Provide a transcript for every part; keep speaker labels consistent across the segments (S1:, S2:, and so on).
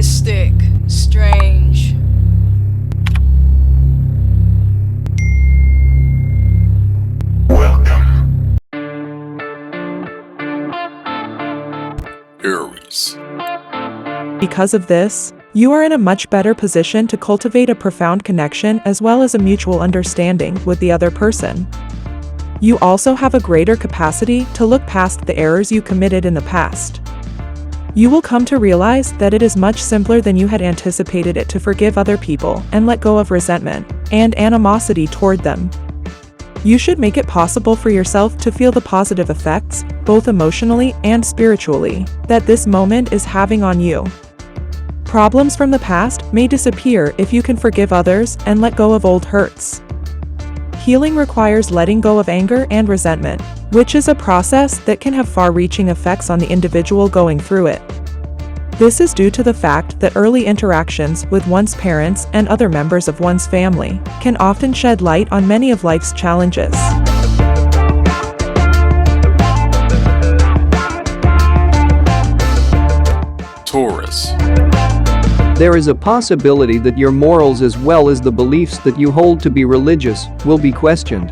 S1: mystic, strange.
S2: Welcome. Aries.
S3: Because of this, you are in a much better position to cultivate a profound connection as well as a mutual understanding with the other person. You also have a greater capacity to look past the errors you committed in the past. You will come to realize that it is much simpler than you had anticipated it to forgive other people and let go of resentment and animosity toward them. You should make it possible for yourself to feel the positive effects, both emotionally and spiritually, that this moment is having on you. Problems from the past may disappear if you can forgive others and let go of old hurts. Healing requires letting go of anger and resentment, which is a process that can have far-reaching effects on the individual going through it. This is due to the fact that early interactions with one's parents and other members of one's family can often shed light on many of life's challenges.
S2: Taurus.
S4: There is a possibility that your morals as well as the beliefs that you hold to be religious will be questioned.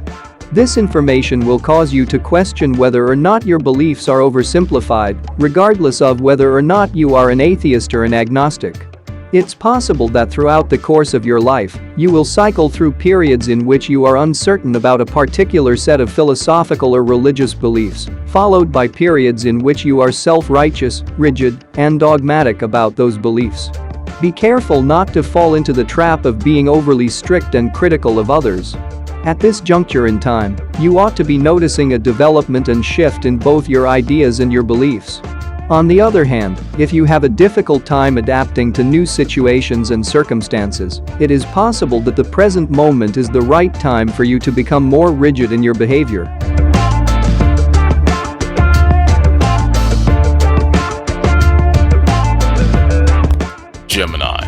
S4: This information will cause you to question whether or not your beliefs are oversimplified, regardless of whether or not you are an atheist or an agnostic. It's possible that throughout the course of your life, you will cycle through periods in which you are uncertain about a particular set of philosophical or religious beliefs, followed by periods in which you are self-righteous, rigid, and dogmatic about those beliefs. Be careful not to fall into the trap of being overly strict and critical of others. At this juncture in time, you ought to be noticing a development and shift in both your ideas and your beliefs. On the other hand, if you have a difficult time adapting to new situations and circumstances, it is possible that the present moment is the right time for you to become more rigid in your behavior.
S2: Gemini.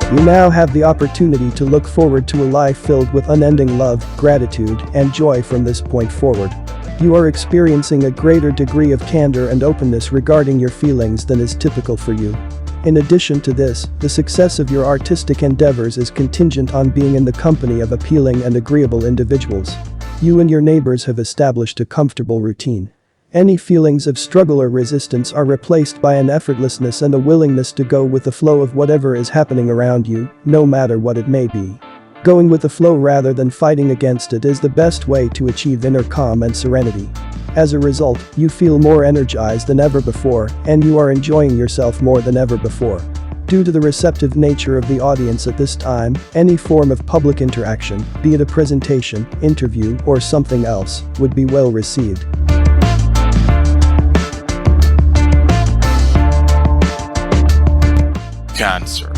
S5: You now have the opportunity to look forward to a life filled with unending love, gratitude, and joy from this point forward. You are experiencing a greater degree of candor and openness regarding your feelings than is typical for you. In addition to this, the success of your artistic endeavors is contingent on being in the company of appealing and agreeable individuals. You and your neighbors have established a comfortable routine. Any feelings of struggle or resistance are replaced by an effortlessness and a willingness to go with the flow of whatever is happening around you, no matter what it may be. Going with the flow rather than fighting against it is the best way to achieve inner calm and serenity. As a result, you feel more energized than ever before, and you are enjoying yourself more than ever before. Due to the receptive nature of the audience at this time, any form of public interaction, be it a presentation, interview, or something else, would be well received.
S2: Cancer.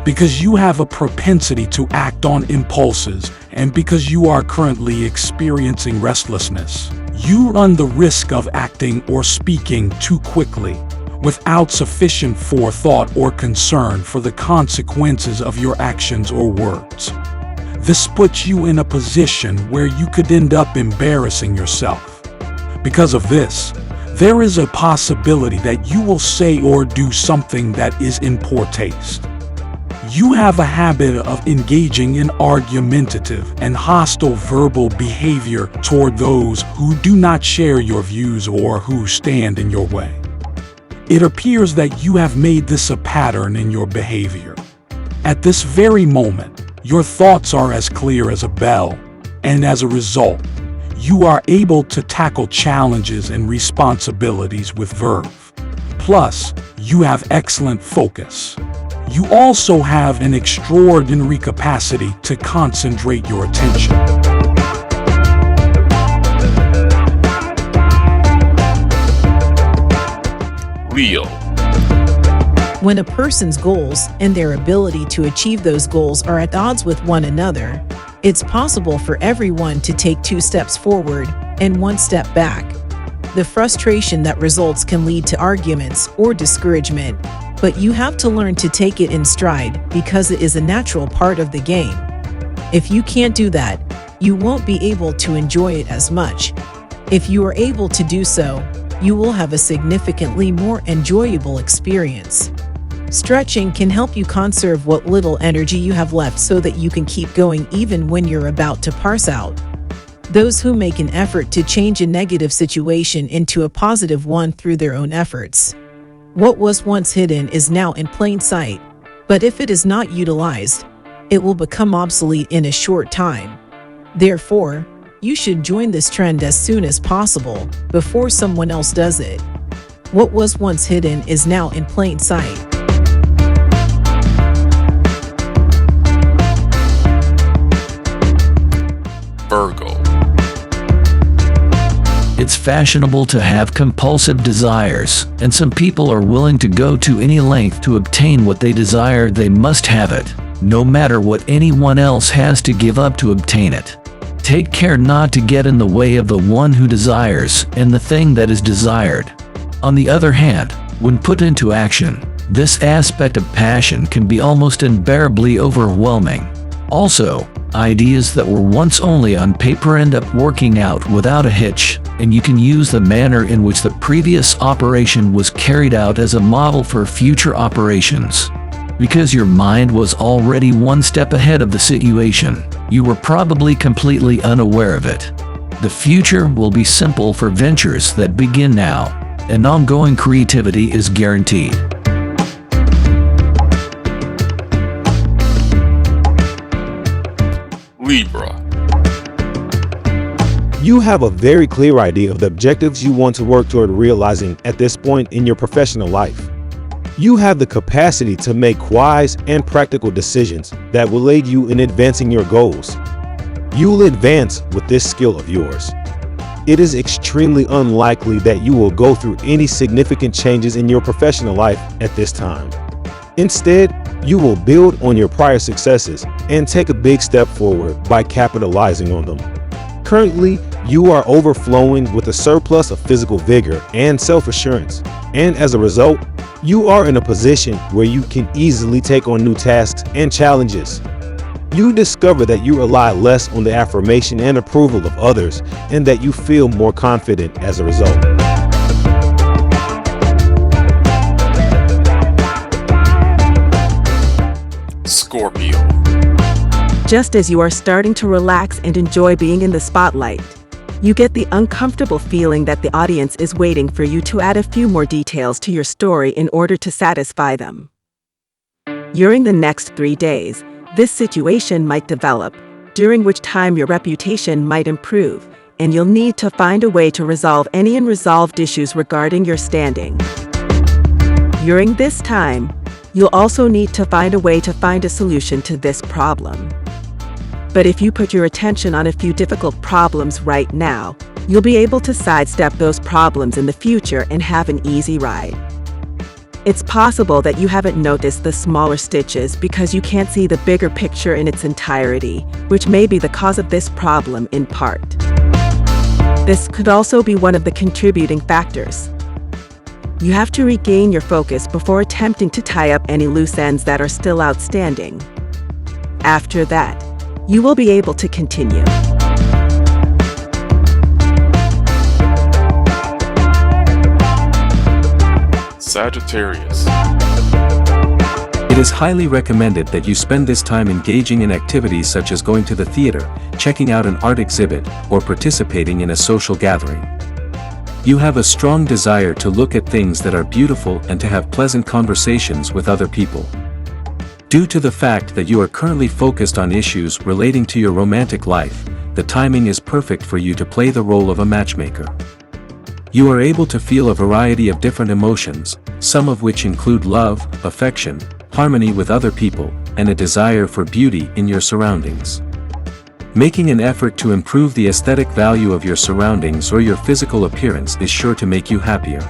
S6: Because you have a propensity to act on impulses and because you are currently experiencing restlessness, you run the risk of acting or speaking too quickly without sufficient forethought or concern for the consequences of your actions or words. This puts you in a position where you could end up embarrassing yourself. Because of this, there is a possibility that you will say or do something that is in poor taste. You have a habit of engaging in argumentative and hostile verbal behavior toward those who do not share your views or who stand in your way. It appears that you have made this a pattern in your behavior. At this very moment, your thoughts are as clear as a bell, and as a result, you are able to tackle challenges and responsibilities with verve. Plus, you have excellent focus. You also have an extraordinary capacity to concentrate your attention.
S2: Leo.
S7: When a person's goals and their ability to achieve those goals are at odds with one another, it's possible for everyone to take 2 steps forward and 1 step back. The frustration that results can lead to arguments or discouragement, but you have to learn to take it in stride because it is a natural part of the game. If you can't do that, you won't be able to enjoy it as much. If you are able to do so, you will have a significantly more enjoyable experience. Stretching can help you conserve what little energy you have left so that you can keep going even when you're about to pass out. Those who make an effort to change a negative situation into a positive one through their own efforts. What was once hidden is now in plain sight, but if it is not utilized, it will become obsolete in a short time. Therefore, you should join this trend as soon as possible, before someone else does it. What was once hidden is now in plain sight.
S2: Virgo.
S8: It's fashionable to have compulsive desires, and some people are willing to go to any length to obtain what they desire. They must have it, no matter what anyone else has to give up to obtain it. Take care not to get in the way of the one who desires and the thing that is desired. On the other hand, when put into action, this aspect of passion can be almost unbearably overwhelming. Also, ideas that were once only on paper end up working out without a hitch, and you can use the manner in which the previous operation was carried out as a model for future operations. Because your mind was already one step ahead of the situation, you were probably completely unaware of it. The future will be simple for ventures that begin now, and ongoing creativity is guaranteed.
S2: Libra.
S9: You have a very clear idea of the objectives you want to work toward realizing at this point in your professional life. You have the capacity to make wise and practical decisions that will aid you in advancing your goals. You will advance with this skill of yours. It is extremely unlikely that you will go through any significant changes in your professional life at this time. Instead, you will build on your prior successes and take a big step forward by capitalizing on them. Currently, you are overflowing with a surplus of physical vigor and self-assurance, and as a result, you are in a position where you can easily take on new tasks and challenges. You discover that you rely less on the affirmation and approval of others, and that you feel more confident as a result.
S2: Scorpio.
S10: Just as you are starting to relax and enjoy being in the spotlight, you get the uncomfortable feeling that the audience is waiting for you to add a few more details to your story in order to satisfy them. During the next 3 days, this situation might develop, during which time your reputation might improve, and you'll need to find a way to resolve any unresolved issues regarding your standing. During this time, you'll also need to find a way to find a solution to this problem. But if you put your attention on a few difficult problems right now, you'll be able to sidestep those problems in the future and have an easy ride. It's possible that you haven't noticed the smaller stitches because you can't see the bigger picture in its entirety, which may be the cause of this problem in part. This could also be one of the contributing factors. You have to regain your focus before attempting to tie up any loose ends that are still outstanding. After that, you will be able to continue.
S2: Sagittarius.
S11: It is highly recommended that you spend this time engaging in activities such as going to the theater, checking out an art exhibit, or participating in a social gathering. You have a strong desire to look at things that are beautiful and to have pleasant conversations with other people. Due to the fact that you are currently focused on issues relating to your romantic life, the timing is perfect for you to play the role of a matchmaker. You are able to feel a variety of different emotions, some of which include love, affection, harmony with other people, and a desire for beauty in your surroundings. Making an effort to improve the aesthetic value of your surroundings or your physical appearance is sure to make you happier.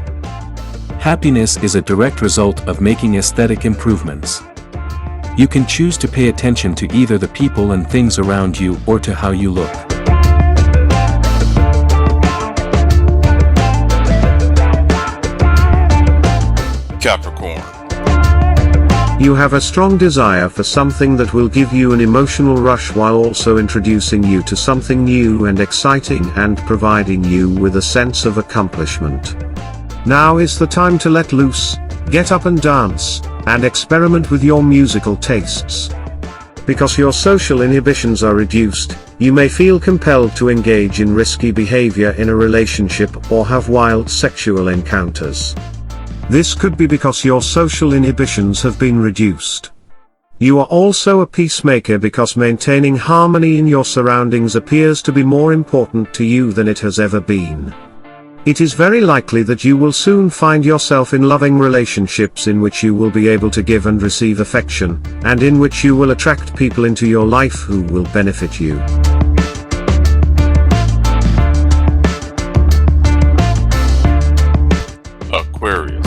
S11: Happiness is a direct result of making aesthetic improvements. You can choose to pay attention to either the people and things around you or to how you look.
S2: Capricorn.
S12: You have a strong desire for something that will give you an emotional rush while also introducing you to something new and exciting and providing you with a sense of accomplishment. Now is the time to let loose, get up and dance, and experiment with your musical tastes. Because your social inhibitions are reduced, you may feel compelled to engage in risky behavior in a relationship or have wild sexual encounters. This could be because your social inhibitions have been reduced. You are also a peacemaker because maintaining harmony in your surroundings appears to be more important to you than it has ever been. It is very likely that you will soon find yourself in loving relationships in which you will be able to give and receive affection, and in which you will attract people into your life who will benefit you.
S2: Aquarius.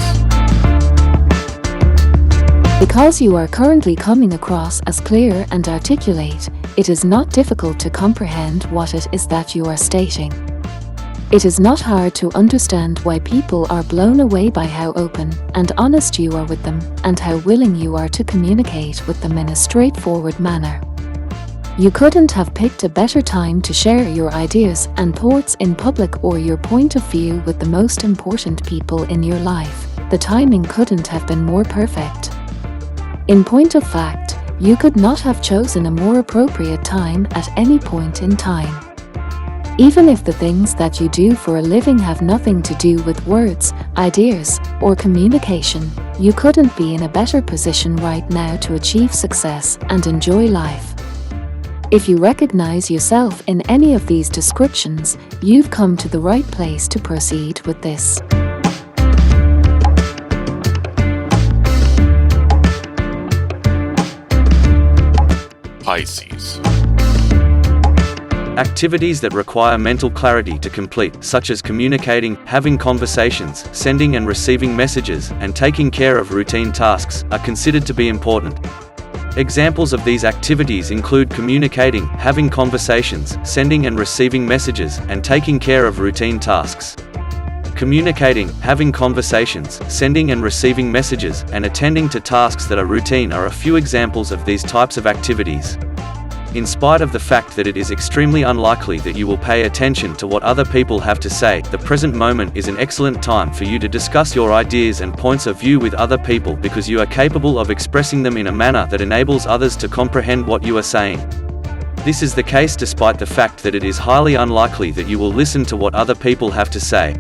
S13: Because you are currently coming across as clear and articulate, it is not difficult to comprehend what it is that you are stating. It is not hard to understand why people are blown away by how open and honest you are with them, and how willing you are to communicate with them in a straightforward manner. You couldn't have picked a better time to share your ideas and thoughts in public or your point of view with the most important people in your life. The timing couldn't have been more perfect. In point of fact, you could not have chosen a more appropriate time at any point in time. Even if the things that you do for a living have nothing to do with words, ideas, or communication, you couldn't be in a better position right now to achieve success and enjoy life. If you recognize yourself in any of these descriptions, you've come to the right place to proceed with this.
S2: Pisces.
S14: Activities that require mental clarity to complete, such as communicating, having conversations, sending and receiving messages, and taking care of routine tasks, are considered to be important. Examples of these activities include communicating, having conversations, sending and receiving messages, and taking care of routine tasks. Communicating, having conversations, sending and receiving messages, and attending to tasks that are routine are a few examples of these types of activities. In spite of the fact that it is extremely unlikely that you will pay attention to what other people have to say, the present moment is an excellent time for you to discuss your ideas and points of view with other people, because you are capable of expressing them in a manner that enables others to comprehend what you are saying. This is the case despite the fact that it is highly unlikely that you will listen to what other people have to say.